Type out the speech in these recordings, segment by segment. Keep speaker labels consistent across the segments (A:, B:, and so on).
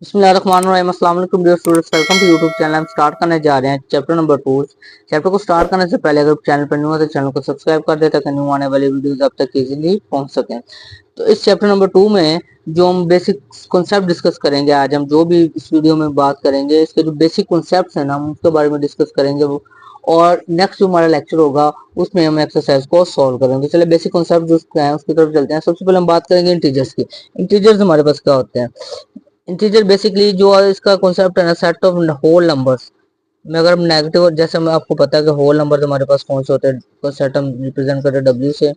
A: बिस्मिल्लाहिर्रहमानिर्रहीम। अस्सलाम वालेकुम dear students, welcome to YouTube channel. हम स्टार्ट करने जा रहे हैं चैप्टर नंबर 2। चैप्टर को स्टार्ट करने से पहले अगर चैनल पर न्यू हो तो चैनल को सब्सक्राइब कर दे ताकि न्यू आने वाली वीडियोस आप तक इजीली पहुंच सकें। तो इस चैप्टर नंबर 2 में जो हम बेसिक कॉन्सेप्ट डिस्कस करेंगे, आज हम जो भी इस वीडियो में बात करेंगे इसके जो बेसिक कॉन्सेप्ट है ना हम उसके बारे में डिस्कस करेंगे। और नेक्स्ट जो हमारा लेक्चर होगा उसमें हम एक्सरसाइज को सॉल्व करेंगे। चलिए बेसिक कॉन्सेप्ट जो है उसकी तरफ चलते हैं। सबसे पहले हम बात करेंगे इंटीजर्स की। इंटीजर्स हमारे पास क्या होते हैं? इंटीजर बेसिकली जो है इसका कॉन्सेप्ट है ना, सेट ऑफ होल नंबर्स में अगर हम नेगेटिव, जैसे मैं आपको पता है कि होल नंबर तो हमारे पास कौन से होते हैं, सेट हम रिप्रेजेंट करते हैं डब्ल्यू से।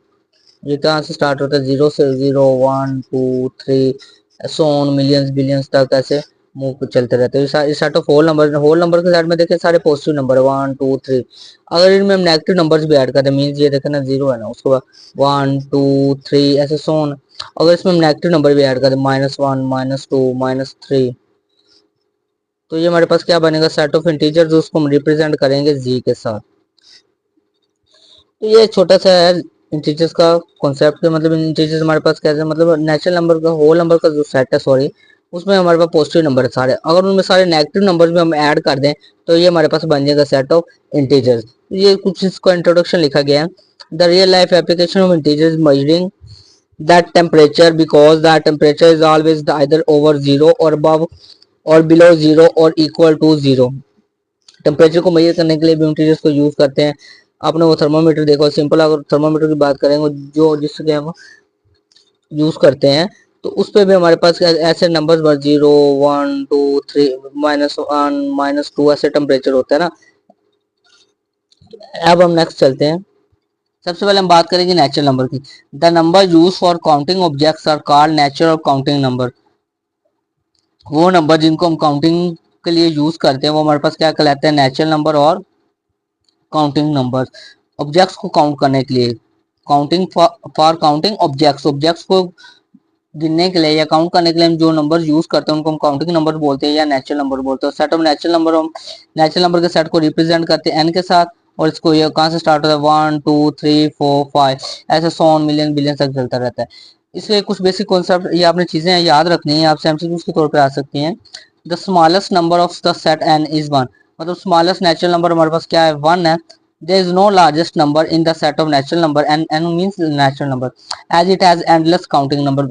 A: ये कहाँ से स्टार्ट होता है? जीरो से, 0 1 2 3 सोन मिलियंस बिलियंस तक ऐसे मूव चलते रहते हैं। इस सेट ऑफ होल नंबर के साइड में देखें सारे पॉजिटिव नंबर है 1 2 3। अगर इनमें हम नेगेटिव नंबर्स भी ऐड करते हैं, मीन्स ये देखें ना जीरो है ना, उसके बाद 1 2 3 ऐसे सोन। अगर इसमें हम नेगेटिव नंबर भी ऐड करें -1 -2 -3, तो ये हमारे पास क्या बनेगा? सेट ऑफ इंटीजर जो उसको हम रिप्रेजेंट करेंगे जी के साथ। तो ये छोटा सा है इंटीजर्स का कॉन्सेप्ट। मतलब इंटीजर्स हमारे पास कैसे, मतलब नेचुरल नंबर का, होल नंबर का जो सेट है, सॉरी, उसमें हमारे पास पॉजिटिव नंबर है सारे। अगर उनमें सारे नेगेटिव नंबर्स भी हम ऐड कर दें तो ये हमारे पास बन जाएगा सेट ऑफ इंटीजर्स। ये कुछ इसका इंट्रोडक्शन लिखा गया है। The real life application of integers measuring that temperature because that temperature is always either over 0 or above or below 0 or equal to 0। Temperature को मेजर करने के लिए भी इंटीजर्स को यूज करते हैं। आपने वो थर्मोमीटर देखो, सिंपल अगर थर्मोमीटर की बात करेंगे जो जिसके हम यूज करते हैं, तो उस पर भी हमारे पास ऐसे नंबर्स 0 1 2 3 -1 -2 ऐसे टेम्परेचर होता है ना। अब हम नेक्स्ट चलते हैं। सबसे पहले हम बात करेंगे नेचुरल नंबर की। The number use for counting objects are called natural counting number. वो नंबर जिनको हम काउंटिंग के लिए यूज करते हैं वो हमारे पास क्या कहलाते हैं? नेचुरल नंबर और काउंटिंग नंबर। ऑब्जेक्ट्स को काउंट करने के लिए, counting for counting objects, objects को गिनने के लिए या काउंट करने के लिए हम जो नंबर यूज करते हैं उनको हम काउंटिंग नंबर बोलते हैं या नेचुरल नंबर बोलते हैं। सेट ऑफ नेचुरल नंबर, हम नेचुरल नंबर के सेट को रिप्रेजेंट करते हैं एन के साथ, और इसको ये कहाँ से स्टार्ट होता है? 1 2 3 4 5 ऐसे 100 मिलियन बिलियन तक चलता रहता है। इसलिए कुछ बेसिक कॉन्सेप्ट ये आपने चीजें याद रखनी है, आपसे एमसीक्यूज के तौर पे आ सकती हैं। The smallest number of the set N is 1। मतलब स्मॉलेस्ट नेचुरल नंबर हमारे पास क्या है? 1 है। There is no largest number in the set of natural number, and n means natural number as it has endless counting number।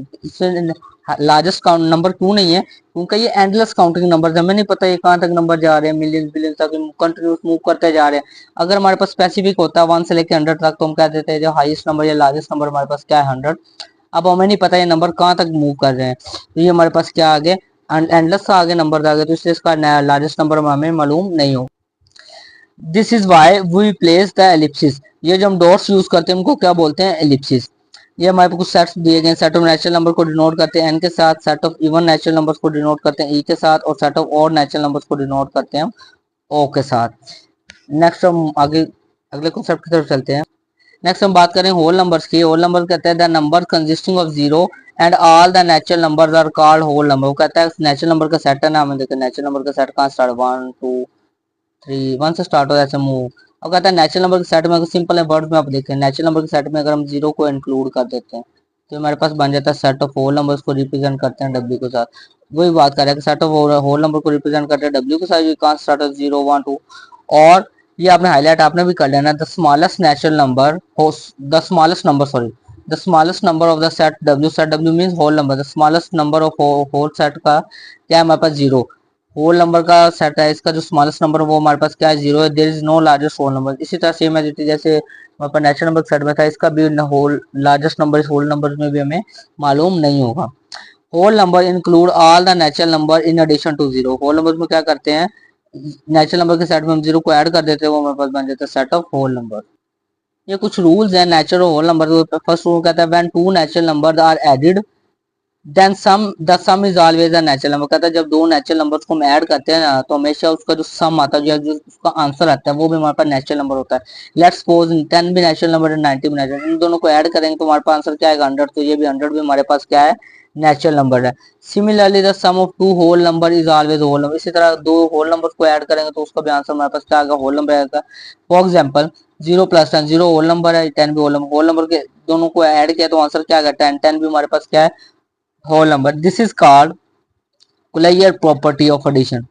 A: Largest count number क्यों नहीं है? क्योंकि ये एंडलेस काउंटिंग नंबर, हमें नहीं पता ये कहाँ तक नंबर जा रहे हैं, मिलियन बिलियन तक कंटिन्यूस मूव करते जा रहे हैं। अगर हमारे पास स्पेसिफिक होता है 1 से लेकर 100 तक तो हम कह देते हैं जो हाईएस्ट नंबर या लार्जेस्ट नंबर हमारे पास क्या है? 100। अब हमें नहीं पता ये नंबर कहाँ तक मूव कर रहे हैं, तो ये हमारे पास क्या आगे एंडलेस आगे नंबर आ गए, तो इसलिए इसका लार्जेस्ट नंबर हमें मालूम नहीं हो। This is why we place the ellipsis. ये जो हम डॉट्स यूज करते हैं उनको क्या बोलते हैं? एलिप्सिस। ये हमारे पास कुछ सेट्स दिए गए हैं। सेट ऑफ नेचुरल नंबर को डिनोट करते हैं एन के साथ, set of even natural numbers को डिनोट करते हैं ई के साथ, और set of odd natural numbers को डिनोट करते हैं ओ के साथ। नेक्स्ट हम आगे अगले कॉन्सेप्ट की तरफ चलते हैं। नेक्स्ट हम बात करें होल नंबर्स की। होल नंबर कहते हैं the number consisting of zero and all the natural numbers are called whole number. वो कहता है नेचुरल नंबर का सेट है ना, हमें देखते हैं नेचुरल नंबर का सेट कहाँ स्टार्ट, 1 2 3 1 से स्टार्ट हो ऐसे मूव। अब कहता है नेचुरल नंबर के सेट में, अगर सिंपल है वर्ड में आप देखें, नेचुरल नंबर के सेट में अगर हम जीरो को इंक्लूड कर देते हैं तो हमारे पास बन जाता है सेट ऑफ होल नंबर्स को रिप्रेजेंट करते हैं डब्ल्यू के साथ। वही बात कर रहे हैं कि सेट ऑफ होल नंबर को रिप्रेजेंट करते हैं डब्ल्यू के साथ, ये कहाँ स्टार्ट हो 0 1 2। और ये आपने हाईलाइट आपने भी कर लेना, the smallest natural number, the smallest number, sorry, the smallest number of the set W means whole number. The smallest number of whole set का क्या है हमारे पास? जीरो। होल नंबर का सेट है, इसका जो स्मॉलेस्ट नंबर वो हमारे पास क्या है? जीरो है। There is no largest whole number. इसी तरह सेम एज इट इज, जैसे हमारे पास नेचुरल नंबर सेट में था, इसका भी होल लार्जेस्ट नंबर इस होल नंबर में भी हमें मालूम नहीं होगा। Whole number include all the natural number in addition to zero. Whole number में क्या करते हैं? नेचुरल नंबर के सेट में हम जीरो को ऐड कर देते हैं, वो हमारे पास बन जाता है सेट ऑफ होल नंबर। ये कुछ रूल्स हैं natural whole number. First rule कहता है when two natural numbers are added then sum the sum is always a natural number. कहता है जब दो नेचुरल नंबर्स को हम ऐड करते हैं ना तो हमेशा उसका जो सम आता है, जो उसका आंसर आता है, वो भी हमारे पास नेचुरल नंबर होता है। लेट्स सपोज 10 भी नेचुरल नंबर है, 90 भी नेचुरल। इन दोनों को ऐड करेंगे तो हमारे पास आंसर क्या आएगा? 100। तो ये भी 100 भी हमारे पास क्या है? नेचुरल नंबर है। Similarly the sum of two whole number is always whole number. इसी तरह दो होल नंबर को ऐड करेंगे तो उसका भी आंसर हमारे पास क्या आएगा? होल नंबर आएगा। फॉर एग्जाम्पल 0 + 10, 0 होल नंबर है, 10 भी होल नंबर के दोनों को ऐड किया तो आंसर क्या आएगा? 10 10 भी हमारे पास क्या है? Whole number. This is called closure property of addition,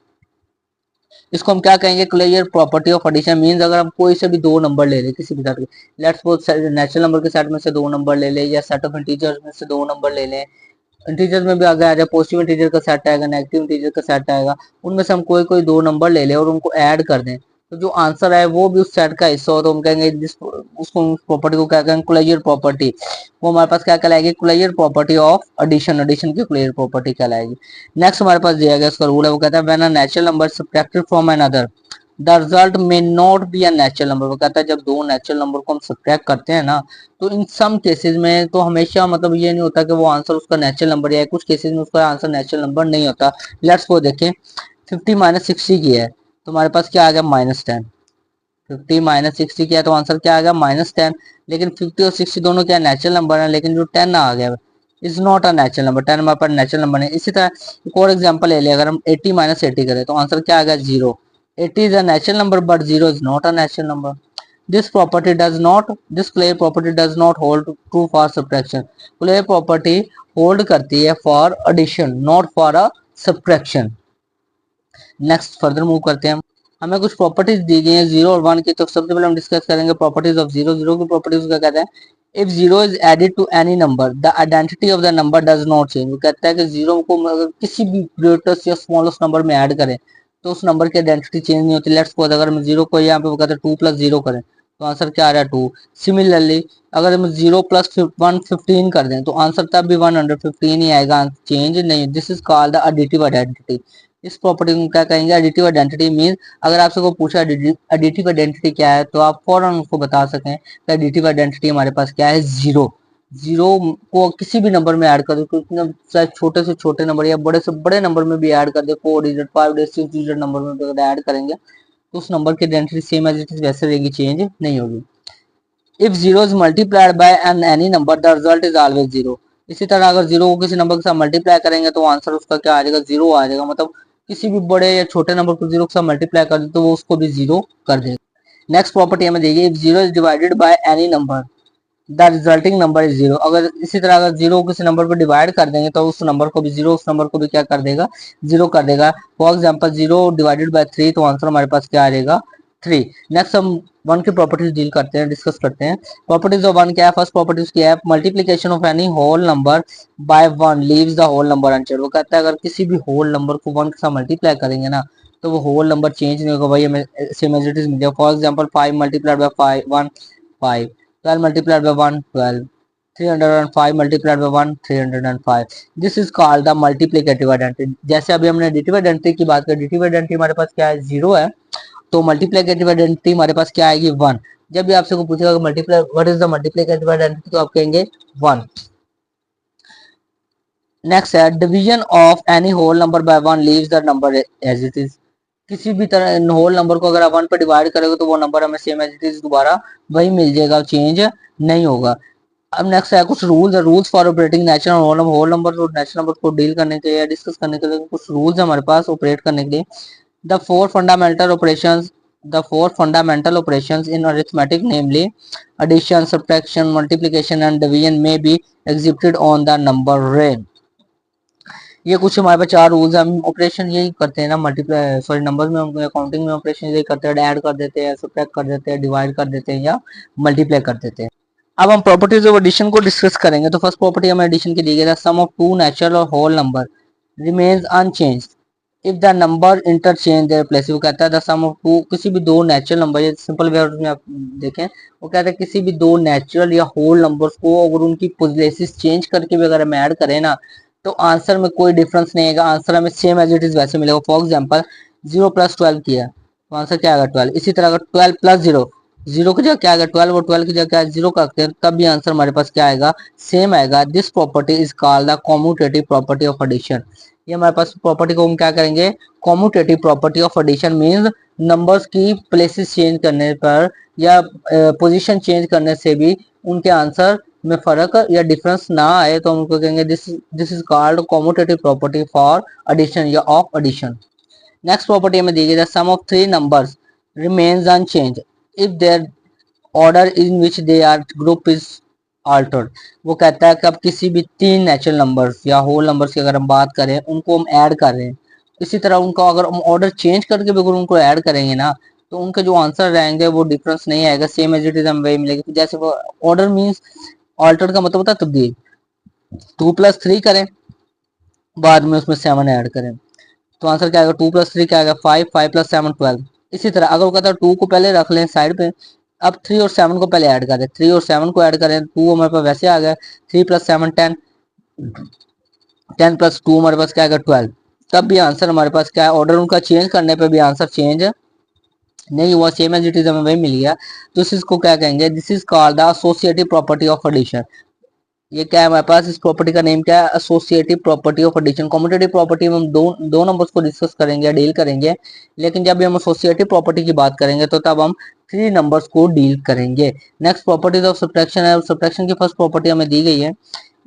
A: इसको हम क्या कहेंगे, clear property of addition means अगर हम कोई से भी दो नंबर ले लें किसी भी सेट के, लेट्स सपोज नेचुरल नंबर के सेट में से दो नंबर ले लें या सेट ऑफ इंटीजर्स में से दो नंबर ले लें, इंटीजर में भी अगर आ जाए पॉजिटिव इंटीजर का सेट आएगा, नेगेटिव इंटीजर का सेट आएगा, उनमें से हम कोई कोई दो नंबर ले लें और उनको ऐड कर दें, तो जो आंसर है वो भी उस सेट का हिस्सा हो, तो हम कहेंगे जिस उसको प्रॉपर्टी को क्या कहेंगे, क्लोजर प्रॉपर्टी। वो हमारे पास क्या कहलाएगी, closure property of addition, addition की क्लोजर प्रॉपर्टी कहलाएगी। नेक्स्ट हमारे पास दिया गया उसका रूल है, वो कहता है when a natural number subtracted from another the result may not be a natural number. वो कहता है जब दो नेचुरल नंबर को हम सब्ट्रैक्ट करते हैं ना, तो इन सम केसेस में तो हमेशा मतलब ये नहीं होता कि वो आंसर उसका नेचुरल नंबर है, कुछ केसेस में उसका आंसर नेचुरल नंबर नहीं होता। लेट्स वो देखें 50 माइनस 60 की है तो हमारे पास क्या आ गया, -10। 50 माइनस 60 किया तो आंसर क्या आ गया, -10। लेकिन 50 और 60 दोनों क्या नेचुरल नंबर है, लेकिन जो 10 आ गया is not a natural number, 10 हमारे पास नेचुरल नंबर नहीं। इसी तरह एक और एग्जांपल ले लिया, अगर हम 80 माइनस 80 करें तो आंसर क्या आ गया, 0। 80 is a natural number but 0 is not a natural number. This property does not, this clear property does not hold true for subtraction. Clear property hold करती है for addition, not for a subtraction. Next further move करते हैं हम, हमें कुछ properties दी गई हैं 0 और 1 की, तो सबसे पहले हम डिस्कस करेंगे प्रॉपर्टीज ऑफ 0। 0 की प्रॉपर्टीज क्या कहते हैं, if 0 is added to any number the identity of the number does not change. वो कहता है कि 0 को अगर किसी भी ग्रेटेस्ट या स्मॉलेस्ट नंबर में ऐड करें तो उस नंबर की आइडेंटिटी चेंज नहीं होती। लेट्स सपोज अगर हम 0 को यहाँ पे वो कहते हैं 2 + 0 करें तो आंसर क्या आ रहा है, 2। सिमिलरली अगर हम 0 + 115 कर दें तो आंसर तब भी 115 ही आएगा, चेंज नहीं। This is called the additive identity. इस प्रॉपर्टी को क्या कहेंगे, एडिटिव आइडेंटिटी मीन अगर आपसे कोई पूछा एडिटिव आइडेंटिटी क्या है तो आप फौरन उसको बता सकें कि एडिटिव आइडेंटिटी हमारे पास क्या है, 0। 0 को किसी भी नंबर में ऐड कर दो, चाहे छोटे से छोटे नंबर या बड़े से बड़े नंबर में भी ऐड कर दे, 4 डिजिट 5 डिजिट 6 डिजिट नंबर में अगर ऐड करेंगे तो उस नंबर की identity same as it is वैसे रहेगी, चेंज नहीं होगी। If 0 is multiplied by an any number the result is always 0। इसी तरह अगर 0 को किसी नंबर के साथ मल्टीप्लाई करेंगे तो आंसर उसका क्या आ जाएगा, 0 आ जाएगा। मतलब किसी भी बड़े या छोटे नंबर को 0 के साथ मल्टीप्लाई कर दे तो वो उसको भी 0 कर देगा। नेक्स्ट प्रॉपर्टी हमें देगी, if 0 is divided by any number the resulting number is 0। अगर इसी तरह अगर 0 को किसी नंबर पर डिवाइड कर देंगे तो उस नंबर को भी 0, उस नंबर को भी क्या कर देगा, 0 कर देगा। फॉर एग्जांपल 0 डिवाइडेड बाय 3 तो आंसर हमारे पास क्या आ जाएगा, 3। नेक्स्ट हम 1 की प्रॉपर्टीज डील करते हैं, डिस्कस करते हैं। प्रॉपर्टीज ऑफ 1 क्या है, फर्स्ट प्रॉपर्टीज क्या है, multiplication of any whole number by 1 leaves the whole number unchanged. वो कहता है अगर किसी भी होल नंबर को 1 के साथ मल्टीप्लाई करेंगे ना तो वो होल नंबर चेंज नहीं होगा, भाई हमें सेम एज इट इज मिल जाएगा। For example 5 multiplied by 5 1 5, 12 multiplied by 1 12, 305 multiplied by 1 305। This is called the multiplicative identity. जैसे अभी हमने एडिटिव आइडेंटिटी की बात की, एडिटिव आइडेंटिटी हमारे पास क्या है, 0 है, तो मल्टीप्लिकेटिव आइडेंटिटी हमारे पास क्या आएगी, 1। जब भी आपसे को पूछेगा multiply what is the multiplicative identity तो आप कहेंगे 1। नेक्स्ट है division of any whole number by 1 leaves the number as it is. किसी भी तरह होल नंबर को अगर आप 1 पे डिवाइड करोगे तो वो नंबर हमें सेम एज इट इज दोबारा वही मिल जाएगा, चेंज नहीं होगा। अब नेक्स्ट है कुछ rules, rules for operating natural whole number और नेचुरल नंबर को डील करने के लिए, डिस्कस करने के लिए कुछ रूल्स हमारे पास ऑपरेट करने के लिए। The four fundamental operations, the four fundamental operations in arithmetic namely addition, subtraction, multiplication and division may be executed on the number array। ये कुछ हमारे पास 4 रूल्स हैं। हम ऑपरेशन यही करते हैं ना, मल्टीप्लाई सॉरी नंबर्स में, हम काउंटिंग में ऑपरेशन यही करते हैं, ऐड कर देते हैं, सब्ट्रैक्ट कर देते हैं, डिवाइड कर देते हैं या मल्टीप्लाई कर देते हैं। अब हम प्रॉपर्टीज ऑफ एडिशन को डिस्कस करेंगे। तो फर्स्ट प्रॉपर्टी हमें एडिशन की दी गई है, सम ऑफ टू नेचुरल और whole number remains unchanged if the number interchange their place. वो कहता है द सम ऑफ टू, किसी भी दो नेचुरल नंबर, ये सिंपल वे में आप देखें, वो कहता है किसी भी दो नेचुरल या होल नंबर्स को अगर उनकी प्लेसेस चेंज करके भी अगर हम ऐड करें ना तो आंसर में कोई डिफरेंस नहीं आएगा, आंसर हमें सेम एज इट इज वैसे मिलेगा। फॉर एग्जांपल 0 + 12 किया तो आंसर क्या आएगा, 12। इसी तरह अगर 12 + 0, 0 की जगह क्या आएगा 12 और 12 की जगह क्या है 0 करते हैं तब भी आंसर हमारे पास क्या आएगा, सेम आएगा। This property is called the commutative property of addition. ये हमारे पास प्रॉपर्टी को हम क्या करेंगे, commutative property of addition means numbers की प्लेसेस चेंज करने पर या पोजीशन चेंज करने से भी उनके आंसर में फर्क या डिफरेंस ना आए तो हम उनको कहेंगे this is called commutative property for addition या ऑफ एडिशन। नेक्स्ट प्रॉपर्टी हमें दी गई है, sum of three numbers remains unchanged if their order in which they are group is altered. वो कहता है कि अब किसी भी तीन नेचुरल नंबर्स या होल नंबर्स की अगर हम बात करें, उनको हम ऐड कर रहे हैं इसी तरह उनका अगर हम ऑर्डर चेंज करके भी अगर उनको ऐड करेंगे ना, तो उनके जो आंसर रहेंगे वो डिफरेंस नहीं आएगा, सेम एज इट इज हमें वही मिलेगी। जैसे वो ऑर्डर मीन्स ऑल्टर का मतलब होता है तब्दील। 2+3 करें, बाद में उसमें 7 ऐड करें, तो आंसर क्या आएगा, 2+3 क्या आएगा 5, 5+7 12। इसी तरह अगर वो कहता है 2 को पहले रख लें साइड पे, अब 3 और 7 को पहले ऐड करें, 3 और 7 को ऐड करें, 2 हमारे पास वैसे आ गया, 3+7 10, 10+2 हमारे पास क्या आएगा 12। तब भी आंसर हमारे पास क्या है, ऑर्डर उनका चेंज करने पे भी आंसर चेंज नहीं हुआ, सेम एज इट इज हमें वही मिल गया। तो इस इसको क्या कहेंगे, this is called the associative property of addition. ये क्या है हमारे पास, इस प्रॉपर्टी का नेम क्या है, associative property of addition. Competitive property में हम दो नंबर्स को डिस्कस करेंगे, डील करेंगे, लेकिन जब भी हम एसोसिएटिव प्रॉपर्टी की बात करेंगे तो तब हम 3 नंबर्स को डील करेंगे। नेक्स्ट प्रॉपर्टीज ऑफ सब्ट्रैक्शन है, सब्ट्रैक्शन की फर्स्ट प्रॉपर्टी हमें दी गई है,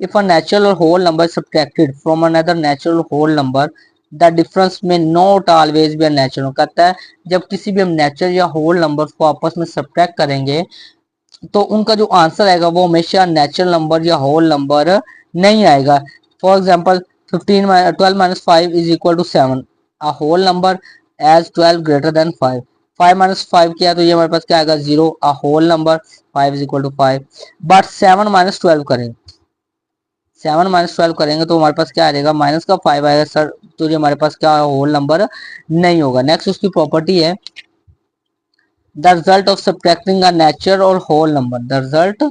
A: if a natural whole number subtracted from another natural whole number the difference may not always be natural. कहता है जब किसी भी हम नेचुरल या होल नंबर्स को आपस में सब्ट्रैक्ट करेंगे तो उनका जो आंसर आएगा वो हमेशा नेचुरल नंबर या होल नंबर नहीं आएगा। For example 12 - 5 is equal to 7, a whole number as 12 greater than 5। 5 - 5 किया तो ये हमारे पास क्या आएगा 0, a whole number 5 is equal to 5। But 7 - 12 करें, 7 - 12 करेंगे तो हमारे पास क्या आ जाएगा, माइनस का 5 आएगा सर, तो ये हमारे पास क्या होल नंबर नहीं होगा। नेक्स्ट उसकी प्रॉपर्टी है the result of subtracting a natural or whole number, the result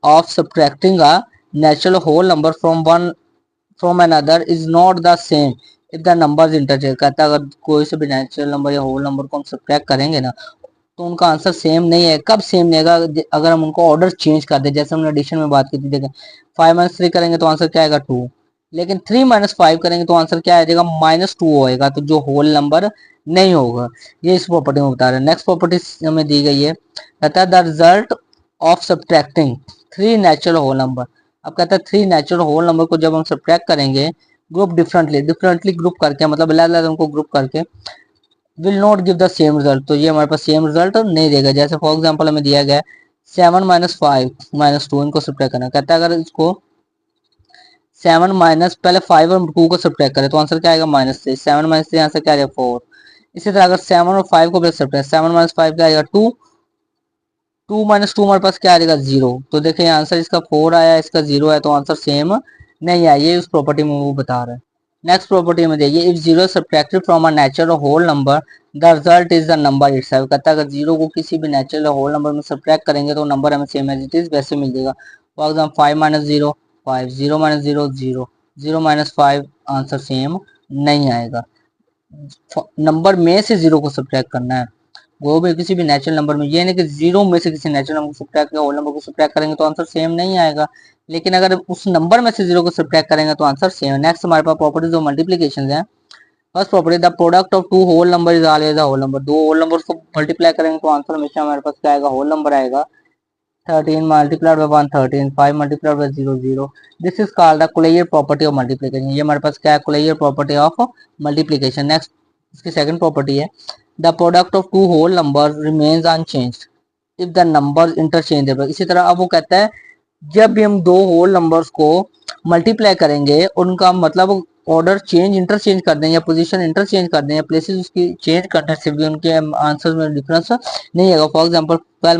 A: of subtracting a natural whole number from another is not the same if the numbers interchange। कहता है अगर कोई से भी नेचुरल नंबर या whole number को हम subtract करेंगे ना तो उनका आंसर सेम नहीं है। कब सेम नहीं आएगा, अगर हम उनको ऑर्डर चेंज कर दे, जैसे हमने एडिशन में बात की थी, देखें 5 - 3 करेंगे तो आंसर क्या आएगा 2, लेकिन 3 - 5 करेंगे तो आंसर क्या आ जाएगा -2 होएगा, तो जो होल नंबर नहीं होगा। ये इस प्रॉपर्टी में बता रहे हैं। नेक्स्ट प्रॉपर्टी हमें दी गई है, कहता है the result of subtracting 3 natural whole number. अब कहता है 3 नेचुरल होल नंबर को जब हम सब्ट्रैक्ट करेंगे ग्रुप डिफरेंटली ग्रुप करके, मतलब अलग अलग उनको ग्रुप करके, will not give the same result, तो ये हमारे पास सेम रिजल्ट नहीं देगा। जैसे फॉर एग्जांपल हमें दिया गया है 7 - 5 - 2, इनको सब्ट्रैक्ट करना, कहता है अगर इसको 7 माइनस पहले 5 और 2 को सब्ट्रैक्ट करें तो आंसर क्या आएगा -3, 7 - 3 आंसर क्या आएगा 4। इसी तरह अगर 7 और 5 को पहले सब्ट्रैक्ट, 7 - 5 क्या आएगा 2, 2 - 2 हमारे पास क्या आएगा 0। तो देखिए आंसर इसका 4 आया, इसका 0 है, तो आंसर सेम नहीं आया, ये उस प्रॉपर्टी में वो बता रहा है। नेक्स्ट प्रॉपर्टी में देखिए, if 0 subtracted from a natural whole number the result is the number itself. कहता है अगर 0 को किसी भी नेचुरल होल नंबर में सब्ट्रैक्ट करेंगे तो नंबर हमें सेम एज इट इज वैसे मिल जाएगा। फॉर एग्जाम्पल 5 - 0 5, 0 - 0 0, 0 - 5 आंसर सेम नहीं आएगा। नंबर में से 0 को सब्ट्रैक्ट करना है, वो भी किसी भी नेचुरल नंबर में, ये नहीं कि 0 में से किसी नेचुरल नंबर को सब्ट्रैक्ट या होल नंबर को सब्ट्रैक्ट करेंगे तो आंसर सेम नहीं आएगा, लेकिन अगर उस नंबर में से 0 को सब्ट्रैक्ट करेंगे तो आंसर सेम। नेक्स्ट हमारे पास प्रॉपर्टीज ऑफ मल्टीप्लिकेशन है। First property, the product of 2 whole number is always a whole number. 2 whole numbers को मल्टीप्लाई करेंगे तो आंसर हमेशा हमारे पास क्या आएगा, होल नंबर आएगा। 13 multiplied by 1 13, 5 multiplied by 0 0। This is called the कुलैयर प्रॉपर्टी ऑफ मल्टीप्लिकेशन। ये हमारे पास क्या है, कुलैयर प्रॉपर्टी ऑफ मल्टीप्लिकेशन। नेक्स्ट इसकी सेकंड प्रॉपर्टी है, the product of 2 whole number remains unchanged if the number interchangeable. इसी तरह अब वो कहता है जब भी हम 2 होल नंबर्स को मल्टीप्लाई करेंगे उनका मतलब ऑर्डर चेंज इंटरचेंज कर दें या पोजीशन इंटरचेंज कर दें या प्लेसेस उसकी चेंज करने से भी उनके आंसर में डिफरेंस नहीं आएगा। फॉर एग्जांपल 12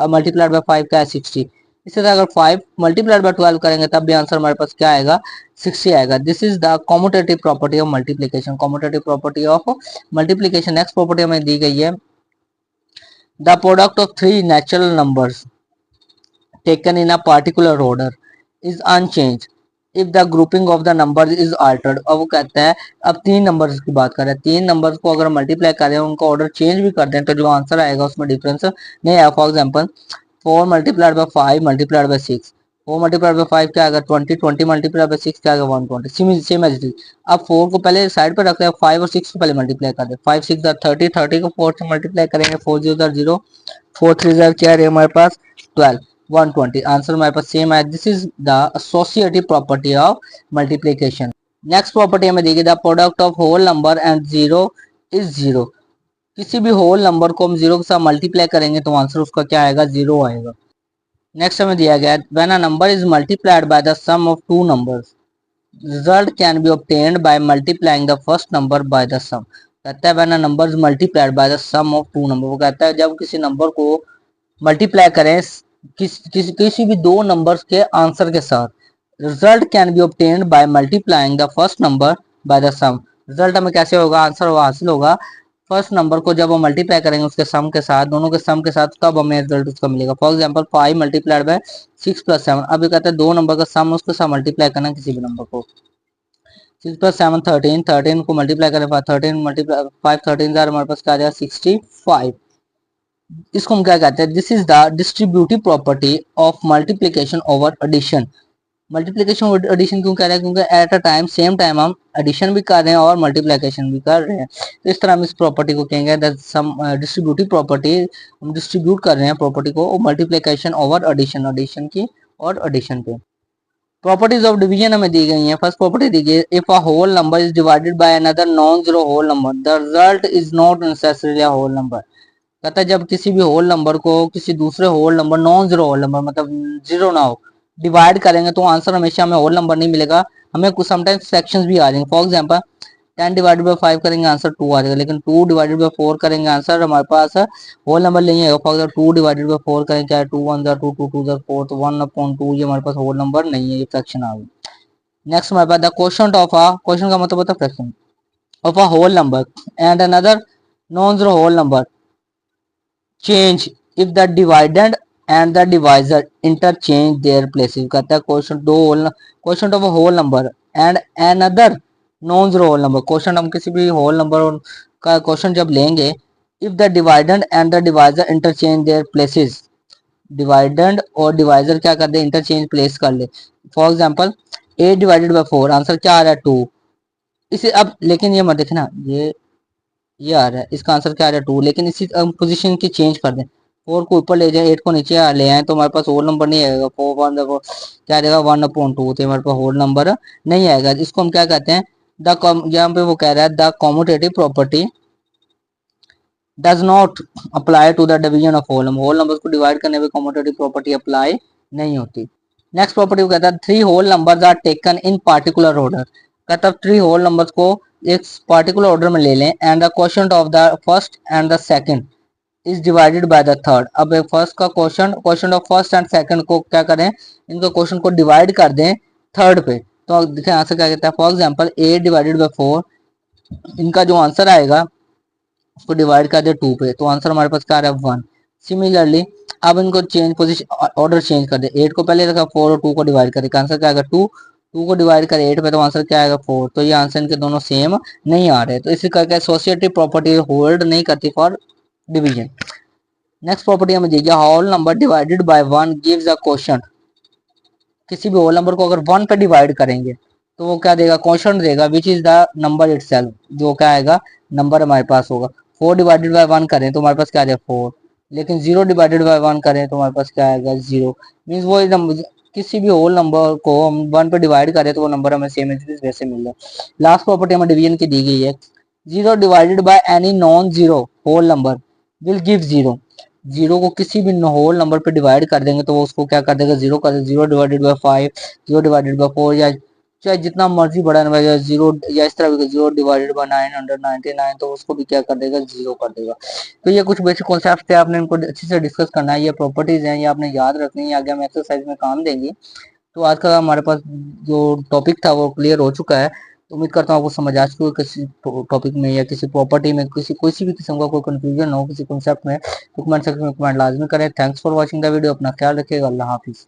A: मल्टीप्लाइड बाय 5 क्या है 60। इसी तरह अगर 5 मल्टीप्लाइड बाय 12 करेंगे तब भी आंसर हमारे पास क्या आएगा 60 आएगा। This is the commutative property of multiplication, commutative property of multiplication. Next property हमें दी गई है, the product of 3 natural numbers taken in a particular order is unchanged if the grouping of the numbers is altered। अब वो कहता है अब 3 numbers की बात कर रहे हैं, 3 नंबर्स को अगर मल्टीप्लाई करें उनका ऑर्डर चेंज भी कर दें तो जो आंसर आएगा उसमें डिफरेंस नहीं आएगा। For example 4 multiplied by 5 multiplied by 6, 4 multiplied by 5 क्या आएगा 20, 20 मल्टीप्लाइड बाय 6 क्या आएगा 120, सेम एज इट इज। अब 4 को पहले साइड पर रखते हैं, 5 और 6 को पहले मल्टीप्लाई कर दे, 5 6 30, 30 को 4 से मल्टीप्लाई करेंगे, 4 0 0, 4 3 क्या है हमारे पास 12, 120 आंसर हमारे पास सेम है। This is the associative property of multiplication. Next property हमें देखिए, the product of whole number and 0 is 0। किसी भी होल नंबर को हम 0 के साथ मल्टीप्लाई करेंगे तो आंसर उसका क्या आएगा 0 आएगा। नेक्स्ट हमें दिया गया, when a number is multiplied by the sum of 2 numbers result can be obtained by multiplying the first number by the sum. कहता है when a number is multiplied by the sum of two number. वो कहता है जब किसी number को multiply करें किसी भी दो नंबर्स के आंसर के साथ। Result can be obtained by multiplying the first number by the sum. Result हमें कैसे होगा, आंसर हासिल होगा फर्स्ट नंबर को जब हम मल्टीप्लाई करेंगे उसके सम के साथ, दोनों के सम के साथ, तब हमें रिजल्ट उसका मिलेगा। For example 5 multiplied by 6 plus 7। अब ये कहता है दो नंबर का सम उसके साथ मल्टीप्लाई करना किसी भी नंबर को। 6 प्लस 7 13, 13 को मल्टीप्लाई करें 13 मल्टीप्लाई 5 13 हमारे पास क्या आ जाएगा 65। इसको हम क्या कहते हैं, this is the distributive property of multiplication over addition. Multiplication और एडिशन क्यों कह रहे हैं, क्योंकि at a time same time हम एडिशन भी कर रहे हैं और मल्टीप्लीकेशन भी कर रहे हैं। तो इस तरह हम इस प्रॉपर्टी को कहेंगे दैट सम डिस्ट्रीब्यूटिव प्रॉपर्टी, हम डिस्ट्रीब्यूट कर रहे हैं प्रॉपर्टी को मल्टीप्लीकेशन ओवर एडिशन, एडिशन की और एडिशन पे। प्रॉपर्टीज ऑफ डिवीजन हमें दी गई हैं। फर्स्ट प्रॉपर्टी दी गई है, if a whole number is divided by another non zero whole number the result is not necessarily a whole number. कहता है जब किसी भी होल नंबर को किसी दूसरे whole number, non zero whole number मतलब जीरो ना हो, डिवाइड करेंगे तो आंसर हमेशा हमें होल नंबर नहीं मिलेगा, हमें कुछ समटाइम्स फ्रैक्शंस भी आ जाएंगे। फॉर एग्जांपल 10 डिवाइडेड बाय 5 करेंगे आंसर 2 आ जाएगा, लेकिन 2 डिवाइडेड बाय 4 करेंगे आंसर हमारे पास होल नंबर नहीं आएगा। फॉर एग्जांपल 2 डिवाइडेड बाय 4 करेंगे क्या है 2 1 जा 2 2 2 जा 4, तो 1/2 ये हमारे पास होल नंबर नहीं है, ये फ्रैक्शन आ गई। नेक्स्ट हमारे पास the quotient of a, quotient का मतलब होता है fraction of a whole number and another non zero whole number change if the dividend and the divisor interchange their places. कहता है क्वेश्चन दो whole, question of a whole number and another non zero whole number. Question हम किसी भी whole number का question जब लेंगे, if the dividend and the divisor interchange their places, dividend और डिवाइजर क्या कर दे इंटरचेंज प्लेस कर ले। For example 8 divided by 4 answer क्या आ रहा है 2। इसे अब लेकिन ये मत देखना, ये आ रहा है इसका आंसर क्या आ रहा है 2, लेकिन इसी पोजीशन की चेंज कर दें, 4 को ऊपर ले जाए 8 को नीचे ले आए तो हमारे पास होल नंबर नहीं आएगा। 4 1 देखो क्या आ जाएगा 1/2, तो हमारे पास होल नंबर नहीं आएगा। इसको हम क्या कहते हैं द, यहाँ पे वो कह रहा है the commutative property does not apply to the division of whole number. Whole number को डिवाइड करने पे कॉम्यूटेटिव प्रॉपर्टी अप्लाई नहीं होती। नेक्स्ट प्रॉपर्टी को कहता है 3 whole numbers are taken in particular order. कहता है 3 होल नंबर्स को एक पार्टिकुलर ऑर्डर में ले लें and the quotient of the first and the second is divided by the third. अब फर्स्ट का question, question of first and second को क्या करें, इनका क्वेश्चन को डिवाइड कर दें थर्ड पे। तो देखिए आंसर क्या कहता है, फॉर एग्जांपल 8 डिवाइडेड बाय 4, इनका जो आंसर आएगा उसको डिवाइड कर दे 2 पे, तो आंसर हमारे पास क्या आ रहा है 1। सिमिलरली अब इनको चेंज पोजीशन ऑर्डर चेंज कर दे, 8 को पहले रखा 4 और 2 को डिवाइड करे, आंसर क्या आएगा 2। 2 को डिवाइड करे 8 पे तो आंसर क्या आएगा 4। तो ये आंसर इनके दोनों सेम नहीं आ रहे, तो इसी करके एसोसिएटिव प्रॉपर्टी होल्ड नहीं करती फॉर डिवीजन। नेक्स्ट प्रॉपर्टी हमें देखिए whole number divided by 1 gives a quotient. किसी भी होल नंबर को अगर 1 पे डिवाइड करेंगे तो वो क्या देगा, क्वोशंट देगा which is the number itself, जो क्या आएगा नंबर हमारे पास होगा। 4 डिवाइडेड बाय 1 करें तो हमारे पास क्या आ जाएगा 4, लेकिन 0 डिवाइडेड बाय 1 करें तो हमारे पास क्या आएगा 0। मीन्स वो नंबर किसी भी होल नंबर को हम 1 पे डिवाइड करें तो वो नंबर हमें सेम वैसे मिल जाए। लास्ट प्रॉपर्टी हमें डिवीजन की दी गई है, 0 divided by any non zero whole number will give 0। Zero को किसी भी होल नंबर पे डिवाइड कर देंगे तो वो उसको क्या कर देगा 0 कर देगा। 0 डिवाइडेड बाय 5, 0 डिवाइडेड बाय 4, या चाहे जितना मर्जी बड़ा नंबर या 0 या इस तरह 0 डिवाइडेड बाय 999 तो उसको भी क्या कर देगा 0 कर देगा। तो ये कुछ बेसिक कॉन्सेप्ट थे, आपने इनको अच्छे से डिस्कस करना है। ये प्रॉपर्टीज हैं, ये आपने याद रखनी है, आगे हम एक्सरसाइज में काम देंगे। तो आज का हमारे पास जो टॉपिक था वो क्लियर हो चुका है। तो उम्मीद करता हूँ आपको समझ आ चुकी है, किसी टॉपिक में या किसी प्रॉपर्टी में किसी भी किस्म का कोई कंफ्यूजन हो किसी कॉन्सेप्ट में, तो कमेंट सेक्शन में कमेंट लाजमी करें। Thanks for watching the video, अपना ख्याल रखिएगा, अल्लाह हाफिज़।